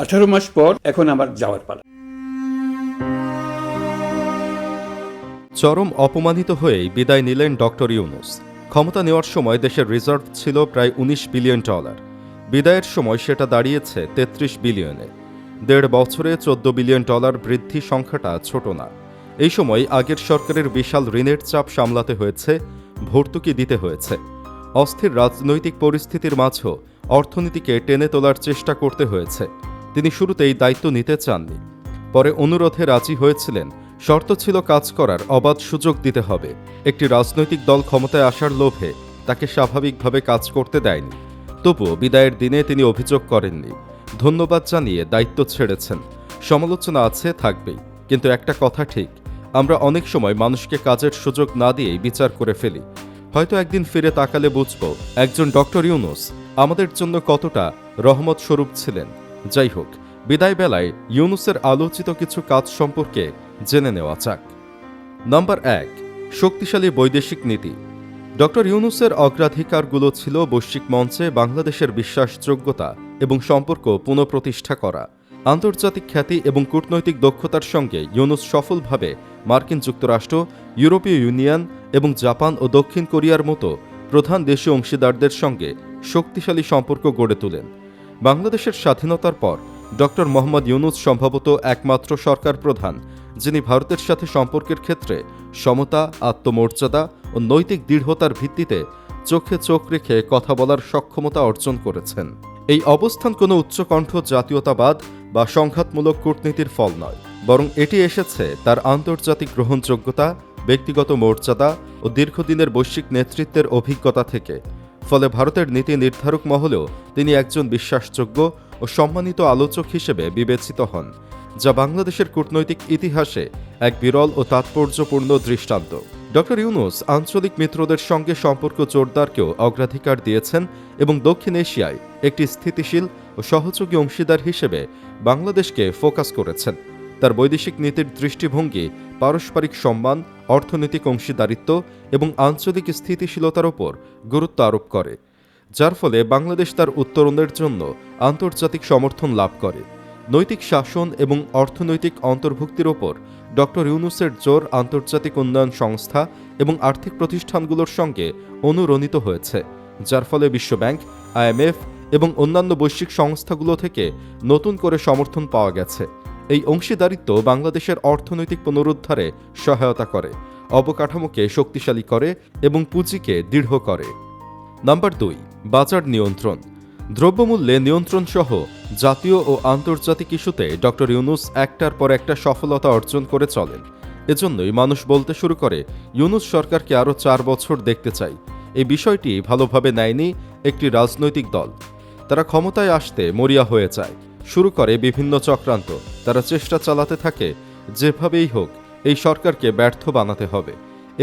18 মাস পর এখন আমার যাওয়ার পালা। চরম অপমানিত হয়েই বিদায় নিলেন ডক্টর ইউনূস। ক্ষমতা নেওয়ার সময় দেশের রিজার্ভ ছিল প্রায় $19 বিলিয়ন। বিদায়ের সময় সেটা দাঁড়িয়েছে 33 বিলিয়নে। 1.5 বছরে $14 বিলিয়ন বৃদ্ধি সংখ্যাটা ছোট না। এই সময় আগের সরকারের বিশাল ঋণের চাপ সামলাতে হয়েছে, ভর্তুকি দিতে হয়েছে। অস্থির রাজনৈতিক পরিস্থিতির মাঝেও অর্থনীতিকে টেনে তোলার চেষ্টা করতে হয়েছে। তিনি শুরুতেই দায়িত্ব নিতে চাননি, পরে অনুরোধে রাজি হয়েছিলেন। শর্ত ছিল কাজ করার অবাধ সুযোগ দিতে হবে। একটি রাজনৈতিক দল ক্ষমতায় আসার লোভে তাকে স্বাভাবিকভাবে কাজ করতে দেয়নি। তবুও বিদায়ের দিনে তিনি অভিযোগ করেননি, ধন্যবাদ জানিয়ে দায়িত্ব ছেড়েছেন। সমালোচনা আছে, থাকবেই, কিন্তু একটা কথা ঠিক, আমরা অনেক সময় মানুষকে কাজের সুযোগ না দিয়েই বিচার করে ফেলি। হয়তো একদিন ফিরে তাকালে বুঝব একজন ডক্টর ইউনূস আমাদের জন্য কতটা রহমত স্বরূপ ছিলেন। যাই হোক, বিদায় বেলায় ইউনূসের আলোচিত কিছু কাজ সম্পর্কে জেনে নেওয়া যাক। নাম্বার 1, শক্তিশালী বৈদেশিক নীতি। ডক্টর ইউনূসের অগ্রাধিকারগুলো ছিল বৈশ্বিক মঞ্চে বাংলাদেশের বিশ্বাসযোগ্যতা এবং সম্পর্ক পুনঃপ্রতিষ্ঠা করা। আন্তর্জাতিক খ্যাতি এবং কূটনৈতিক দক্ষতার সঙ্গে ইউনূস সফলভাবে মার্কিন যুক্তরাষ্ট্র, ইউরোপীয় ইউনিয়ন এবং জাপান ও দক্ষিণ কোরিয়ার মতো প্রধান দেশীয় অংশীদারদের সঙ্গে শক্তিশালী সম্পর্ক গড়ে তোলেন। বাংলাদেশের স্বাধীনতার পর ডক্টর মোহাম্মদ ইউনূস সম্ভবত একমাত্র সরকার প্রধান যিনি ভারতের সাথে সম্পর্কের ক্ষেত্রে সমতা, আত্মমর্যাদা ও নৈতিক দৃঢ়তার ভিত্তিতে চোখে চোখ রেখে কথা বলার সক্ষমতা অর্জন করেছেন। এই অবস্থান কোনো উচ্চকণ্ঠ জাতীয়তাবাদ বা সংঘাতমূলক কূটনীতির ফল নয়, বরং এটি এসেছে তার আন্তর্জাতিক গ্রহণযোগ্যতা, ব্যক্তিগত মর্যাদা ও দীর্ঘদিনের বৈশ্বিক নেতৃত্বের অভিজ্ঞতা থেকে। ফলে ভারতের নীতি নির্ধারক মহলেও তিনি একজন বিশ্বাসযোগ্য ও সম্মানিত আলোচক হিসেবে বিবেচিত হন, যা বাংলাদেশের কূটনৈতিক ইতিহাসে এক বিরল ও তাৎপর্যপূর্ণ দৃষ্টান্ত। ডক্টর ইউনূস আঞ্চলিক মিত্রদের সঙ্গে সম্পর্ক জোরদারকেও অগ্রাধিকার দিয়েছেন এবং দক্ষিণ এশিয়ায় একটি স্থিতিশীল ও সহযোগী অংশীদার হিসেবে বাংলাদেশকে ফোকাস করেছেন। তার বৈদেশিক নীতির দৃষ্টিভঙ্গি পারস্পরিক সম্মান, অর্থনৈতিক অংশীদারিত্ব এবং আঞ্চলিক স্থিতিশীলতার ওপর গুরুত্ব আরোপ করে, যার ফলে বাংলাদেশ তার উত্তরণের জন্য আন্তর্জাতিক সমর্থন লাভ করে। নৈতিক শাসন এবং অর্থনৈতিক অন্তর্ভুক্তির ওপর ডক্টর ইউনূসের জোর আন্তর্জাতিক উন্নয়ন সংস্থা এবং আর্থিক প্রতিষ্ঠানগুলোর সঙ্গে অনুরণিত হয়েছে, যার ফলে বিশ্বব্যাংক, IMF এবং অন্যান্য বৈশ্বিক সংস্থাগুলো থেকে নতুন করে সমর্থন পাওয়া গেছে। এই অংশীদারিত্ব বাংলাদেশের অর্থনৈতিক পুনরুদ্ধারে সহায়তা করে, অবকাঠামোকে শক্তিশালী করে এবং পুঁজিকে দৃঢ় করে। নাম্বার 2, বাজার নিয়ন্ত্রণ। দ্রব্যমূল্যে নিয়ন্ত্রণ সহ জাতীয় ও আন্তর্জাতিক ইস্যুতে ডক্টর ইউনূস একটার পর একটা সফলতা অর্জন করে চলেন। এজন্যই মানুষ বলতে শুরু করে, ইউনূস সরকারকে আরও 4 বছর দেখতে চাই। এই বিষয়টি ভালোভাবে নেয়নি একটি রাজনৈতিক দল। তারা ক্ষমতায় আসতে মরিয়া হয়ে যায়, শুরু করে বিভিন্ন চক্রান্ত। তারা চেষ্টা চালাতে থাকে যেভাবেই হোক এই সরকারকে ব্যর্থ বানাতে হবে।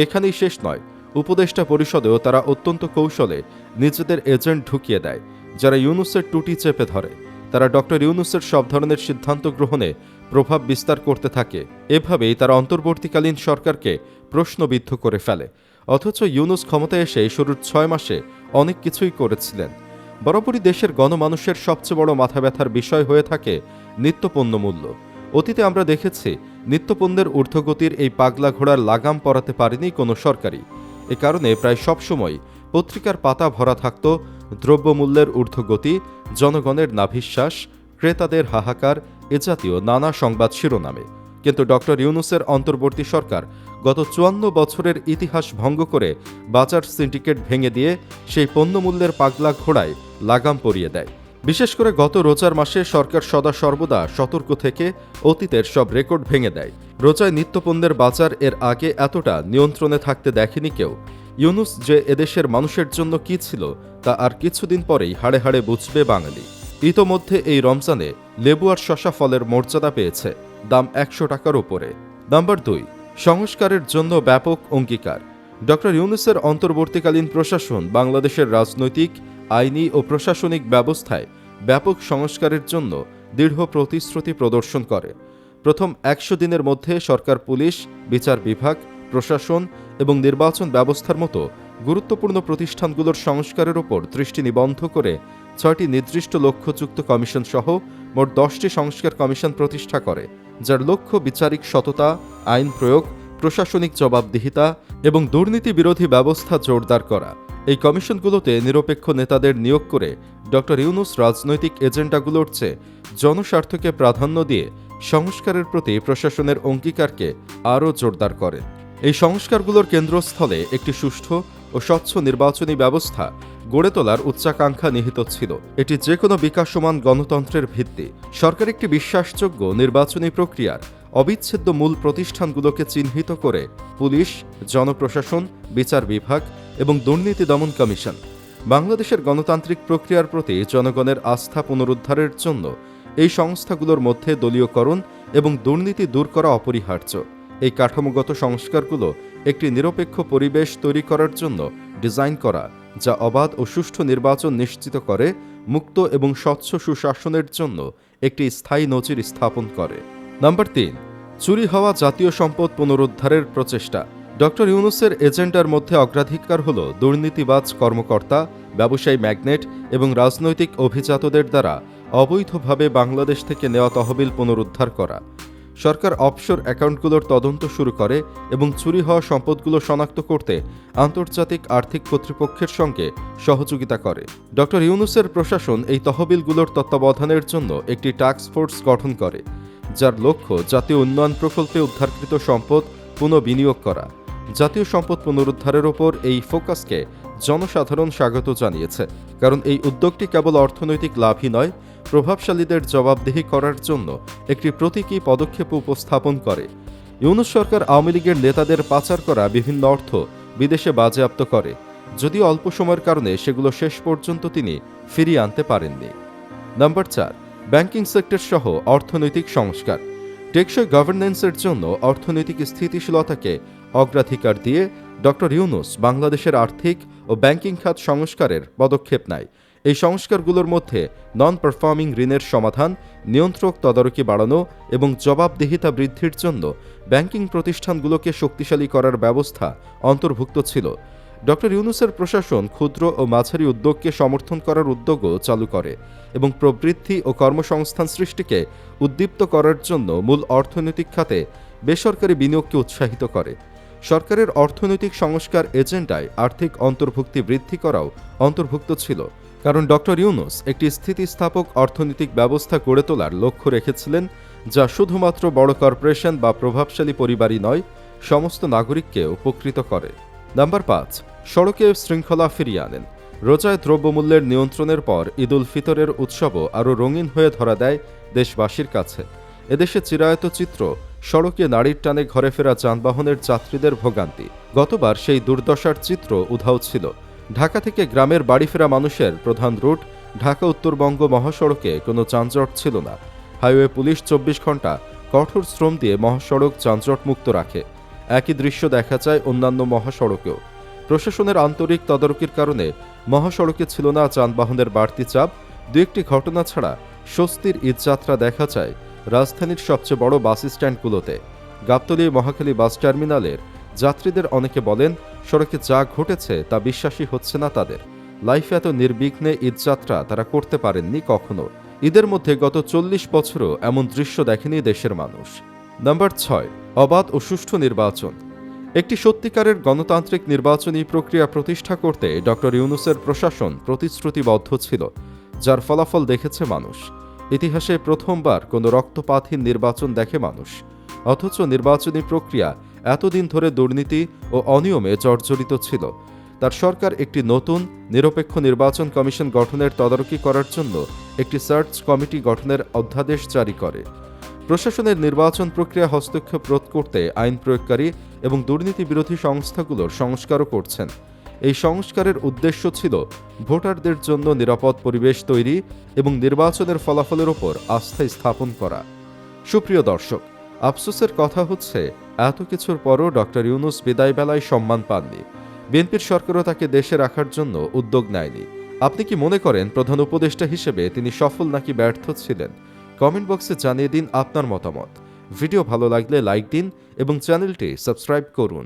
এখানেই শেষ নয়, উপদেষ্টা পরিষদেও তারা অত্যন্ত কৌশলে নিজেদের এজেন্ট ঢুকিয়ে দেয়, যারা ইউনূসের টুটি চেপে ধরে। তারা ডক্টর ইউনূসের সব ধরনের সিদ্ধান্ত গ্রহণে প্রভাব বিস্তার করতে থাকে। এভাবেই তারা অন্তর্বর্তীকালীন সরকারকে প্রশ্নবিদ্ধ করে ফেলে। অথচ ইউনূস ক্ষমতায় এসে শুরুর 6 মাসে অনেক কিছুই করেছিলেন। বরাবরই দেশের গণমানুষের সবচেয়ে বড় মাথা ব্যথার বিষয় হয়ে থাকে নিত্যপণ্য মূল্য। অতীতে আমরা দেখেছি নিত্যপণ্যের ঊর্ধ্বগতির এই পাগলা ঘোড়ার লাগাম পরাতে পারেনি কোনো সরকারই। এ কারণে প্রায় সবসময় পত্রিকার পাতা ভরা থাকত দ্রব্যমূল্যের ঊর্ধ্বগতি, জনগণের নাভিশ্বাস, ক্রেতাদের হাহাকার, এ জাতীয় নানা সংবাদ শিরোনামে। কিন্তু ডক্টর ইউনূসের অন্তর্বর্তী সরকার গত 54 বছরের ইতিহাস ভঙ্গ করে বাজার সিন্ডিকেট ভেঙে দিয়ে সেই পণ্যমূল্যের পাগলা ঘোড়ায় লাগাম পরিয়ে দেয়। বিশেষ করে গত রোজার মাসে সরকার সদা সর্বদা সতর্ক থেকে অতীতের সব রেকর্ড ভেঙে দেয়। রোজায় নিত্যপণ্যের বাজার এর আগে এতটা নিয়ন্ত্রণে থাকতে দেখেনি কেউ। ইউনূস যে এদেশের মানুষের জন্য কি ছিল তা আর কিছুদিন পরেই হাড়ে হাড়ে বুঝবে বাঙালি। ইতোমধ্যে এই রমজানে লেবু আর শশা ফলের মর্যাদা পেয়েছে, দাম 100 টাকার উপরে। নাম্বার 2, সংস্কারের জন্য ব্যাপক অঙ্গীকার। ডক্টর ইউনূসের অন্তর্বর্তীকালীন প্রশাসন বাংলাদেশের রাজনৈতিক, আইনি ও প্রশাসনিক ব্যবস্থায় ব্যাপক সংস্কারের জন্য দৃঢ় প্রতিশ্রুতি প্রদর্শন করে। প্রথম 100 দিনের মধ্যে সরকার পুলিশ, বিচার বিভাগ, প্রশাসন এবং নির্বাচন ব্যবস্থার মতো গুরুত্বপূর্ণ প্রতিষ্ঠানগুলোর সংস্কারের ওপর দৃষ্টি নিবদ্ধ করে 6টি নির্দিষ্ট লক্ষ্যযুক্ত কমিশন সহ মোট 10টি সংস্কার কমিশন প্রতিষ্ঠা করে, যার লক্ষ্য বিচারিক সততা, আইন প্রয়োগ, প্রশাসনিক জবাবদিহিতা এবং দুর্নীতি বিরোধী ব্যবস্থা জোরদার করা। এই কমিশনগুলোতে নিরপেক্ষ নেতাদের নিয়োগ করে ডক্টর ইউনূস রাজনৈতিক এজেন্ডাগুলোর চেয়ে জনস্বার্থকে প্রাধান্য দিয়ে সংস্কারের প্রতি প্রশাসনের অঙ্গীকারকে আরও জোরদার করেন। এই সংস্কারগুলোর কেন্দ্রস্থলে একটি সুষ্ঠু ও স্বচ্ছ নির্বাচনী ব্যবস্থা গড়ে তোলার উচ্চাকাঙ্ক্ষা নিহিত ছিল। এটি যে কোনো বিকাশমান গণতন্ত্রের ভিত্তি। সরকার একটি বিশ্বাসযোগ্য নির্বাচনী প্রক্রিয়ার অবিচ্ছেদ্য মূল প্রতিষ্ঠানগুলোকে চিহ্নিত করে পুলিশ, জনপ্রশাসন, বিচার বিভাগ এবং দুর্নীতি দমন কমিশন বাংলাদেশের গণতান্ত্রিক প্রক্রিয়ার প্রতি জনগণের আস্থা পুনরুদ্ধারের জন্য এই সংস্থাগুলোর মধ্যে দলীয়করণ এবং দুর্নীতি দূর করা অপরিহার্য। এই কাঠামোগত সংস্কারগুলো একটি নিরপেক্ষ পরিবেশ তৈরি করার জন্য ডিজাইন করা, যা অবাধ ও সুষ্ঠু নির্বাচন নিশ্চিত করে, মুক্ত এবং স্বচ্ছ সুশাসনের জন্য একটি স্থায়ী নজির স্থাপন করে। নাম্বার 3, চুরি হওয়া জাতীয় সম্পদ পুনরুদ্ধারের প্রচেষ্টা। ডক্টর ইউনূসের এজেন্ডার মধ্যে অগ্রাধিকার হল দুর্নীতিবাজ কর্মকর্তা, ব্যবসায়ী ম্যাগনেট এবং রাজনৈতিক অভিজাতদের দ্বারা অবৈধভাবে বাংলাদেশ থেকে নেওয়া তহবিল পুনরুদ্ধার করা। সরকার অফশোর অ্যাকাউন্টগুলোর তদন্ত শুরু করে এবং চুরি হওয়া সম্পদগুলো শনাক্ত করতে আন্তর্জাতিক আর্থিক কর্তৃপক্ষের সঙ্গে সহযোগিতা করে। ডক্টর ইউনূসের প্রশাসন এই তহবিলগুলোর তত্ত্বাবধানের জন্য একটি টাস্ক ফোর্স গঠন করে, যার লক্ষ্য জাতীয় উন্নয়ন প্রকল্পে উদ্ধারকৃত সম্পদ পুনঃবিনিয়োগ করা। জাতীয় সম্পদ পুনরুদ্ধারের ওপর এই ফোকাসকে জনসাধারণ স্বাগত জানিয়েছে, কারণ এই উদ্যোগটি কেবল অর্থনৈতিক লাভই নয়, প্রভাবশালীদের জবাবদিহি করার জন্য একটি প্রতীকী পদক্ষেপ উপস্থাপন করে। ইউনূস সরকার আওয়ামী লীগের নেতাদের পাচার করা বিভিন্ন অর্থ বিদেশে বাজেয়াপ্ত করে, যদিও অল্প সময়ের কারণে সেগুলো শেষ পর্যন্ত তিনি ফিরিয়ে আনতে পারেননি। নাম্বার 4, ব্যাংকিং সেক্টর সহ অর্থনৈতিক সংস্কার। টেকসই গভর্নেন্সের জন্য অর্থনৈতিক স্থিতিশীলতাকে অগ্রাধিকার দিয়ে ডক্টর ইউনূস বাংলাদেশের আর্থিক ও ব্যাংকিং খাত সংস্কারের পদক্ষেপ নেয়। এই সংস্কারগুলোর মধ্যে নন পারফর্মিং ঋণের সমাধান, নিয়ন্ত্রক তদারকি বাড়ানো এবং জবাবদিহিতা বৃদ্ধির জন্য ব্যাংকিং প্রতিষ্ঠানগুলোকে শক্তিশালী করার ব্যবস্থা অন্তর্ভুক্ত ছিল। ডক্টর ইউনূসের প্রশাসন ক্ষুদ্র ও মাঝারি উদ্যোগকে সমর্থন করার উদ্যোগও চালু করে এবং প্রবৃদ্ধি ও কর্মসংস্থান সৃষ্টিকে উদ্দীপ্ত করার জন্য মূল অর্থনৈতিক খাতে বেসরকারি বিনিয়োগকে উৎসাহিত করে। সরকারের অর্থনৈতিক সংস্কার এজেন্ডায় আর্থিক অন্তর্ভুক্তি বৃদ্ধি করাও অন্তর্ভুক্ত ছিল, কারণ ডক্টর ইউনূস একটি স্থিতিস্থাপক অর্থনৈতিক ব্যবস্থা গড়ে তোলার লক্ষ্য রেখেছিলেন, যা শুধুমাত্র বড় কর্পোরেশন বা প্রভাবশালী পরিবারই নয়, সমস্ত নাগরিককে উপকৃত করে। নাম্বার 5, সড়কে শৃঙ্খলা ফিরিয়ে আনেন। রোজায় দ্রব্যমূল্যের নিয়ন্ত্রণের পর ঈদ উল ফিতরের উৎসবও আরও রঙিন হয়ে ধরা দেয় দেশবাসীর কাছে। এদেশে চিরায়ত চিত্র সড়কে নারীর টানে ঘরে ফেরা যানবাহনের যাত্রীদের ভোগান্তি। গতবার সেই দুর্দশার চিত্র উধাও ছিল। ঢাকা থেকে গ্রামের বাড়ি ফেরা মানুষের প্রধান রুট ঢাকা উত্তরবঙ্গ মহাসড়কে কোনো যানজট ছিল না। হাইওয়ে পুলিশ 24 ঘন্টা কঠোর শ্রম দিয়ে মহাসড়ক যানজট মুক্ত রাখে। একই দৃশ্য দেখা যায় অন্যান্য মহাসড়কেও। প্রশাসনের আন্তরিক তদারকির কারণে মহাসড়কে ছিল না যানবাহনের বাড়তি চাপ। দু একটি ঘটনা ছাড়া স্বস্তির ঈদযাত্রা দেখা যায় রাজধানীর সবচেয়ে বড় বাস স্ট্যান্ডগুলোতে। গাবতলী মহাখালী বাস টার্মিনালের যাত্রীদের অনেকে বলেন, সড়কে যা ঘটেছে তা বিশ্বাসই হচ্ছে না তাদের। লাইফে এত নির্বিঘ্নে ঈদযাত্রা তারা করতে পারেননি কখনো। ঈদের মধ্যে গত 40 বছরও এমন দৃশ্য দেখেনি দেশের মানুষ। নাম্বার 6, অবাধ ও সুষ্ঠু নির্বাচন। একটি সত্যিকারের গণতান্ত্রিক নির্বাচনী প্রক্রিয়া প্রতিষ্ঠা করতে ডক্টর ইউনূসের প্রশাসন প্রতিশ্রুতিবদ্ধ ছিল, যার ফলাফল দেখেছে মানুষ। ইতিহাসে প্রথমবার কোনো রক্তপাতহীন নির্বাচন দেখে মানুষ, অথচ নির্বাচনী প্রক্রিয়া এতদিন ধরে দুর্নীতি ও অনিয়মে জর্জরিত ছিল। তার সরকার একটি নতুন নিরপেক্ষ নির্বাচন কমিশন গঠনের তদারকি করার জন্য একটি সার্চ কমিটি গঠনের অধ্যাদেশ জারি করে। প্রশাসনের নির্বাচন প্রক্রিয়া হস্তক্ষেপ রোধ করতে আইন প্রয়োগকারী এবং দুর্নীতি বিরোধী সংস্থাগুলোর সংস্কারও করছেন। এই সংস্কারের উদ্দেশ্য ছিল ভোটারদের জন্য নিরাপদ পরিবেশ তৈরি এবং নির্বাচনের ফলাফলের ওপর আস্থা স্থাপন করা। সুপ্রিয় দর্শক, আফসোসের কথা হচ্ছে এত কিছুর পরও ডক্টর ইউনূস বিদায় বেলায় সম্মান পাননি। বিএনপির সরকারও তাকে দেশে রাখার জন্য উদ্যোগ নেয়নি। আপনি কি মনে করেন প্রধান উপদেষ্টা হিসেবে তিনি সফল নাকি ব্যর্থ ছিলেন? কমেন্ট বক্সে জানিয়ে দিন আপনার মতামত। ভিডিও ভালো লাগলে লাইক দিন এবং চ্যানেলটি সাবস্ক্রাইব করুন।